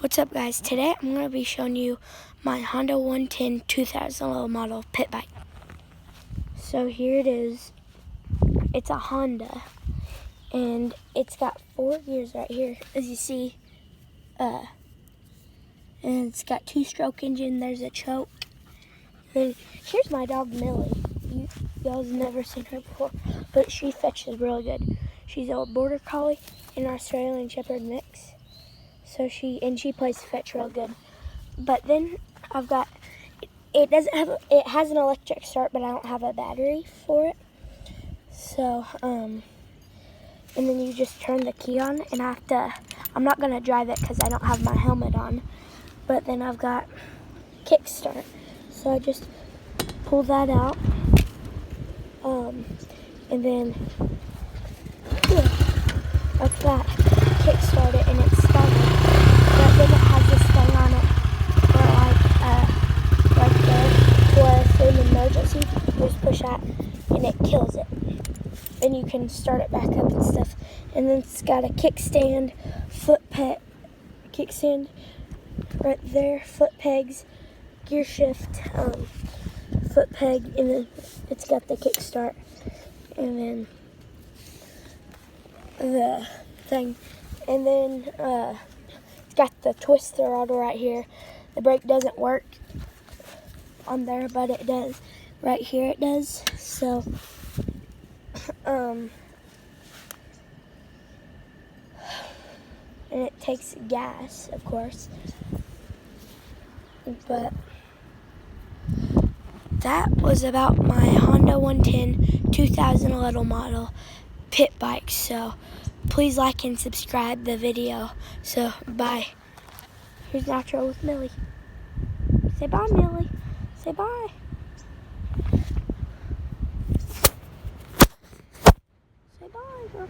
What's up, guys? Today I'm going to be showing you my Honda 110 2000 little model pit bike. So here it is. It's a Honda and it's got 4 gears right here, as you see. And it's got 2-stroke engine. There's a choke. And here's my dog Millie. Y'all's never seen her before, but she fetches really good. She's a border collie and Australian Shepherd mix. So she plays fetch real good. But then I've got, it has an electric start, but I don't have a battery for it. So, and then you just turn the key on, and I'm not gonna drive it because I don't have my helmet on. But then I've got kickstart. So I just pull that out, and then, like that, kickstart it, and it's started. But then it has this thing on it where right there, where if in an emergency, you just push that and it kills it. Then you can start it back up and stuff. And then it's got a kickstand, kickstand right there, foot pegs, gear shift, foot peg, and then it's got the kickstart, and then the thing, and then it's got the twist throttle right here. The brake doesn't work on there, but it does right here. It does. So and it takes gas, of course, but that was about my Honda 110 2000 little model pit bike. So please like and subscribe the video. So bye. Here's Nacho with Millie. Say bye, Millie. Say bye. Say bye, girl.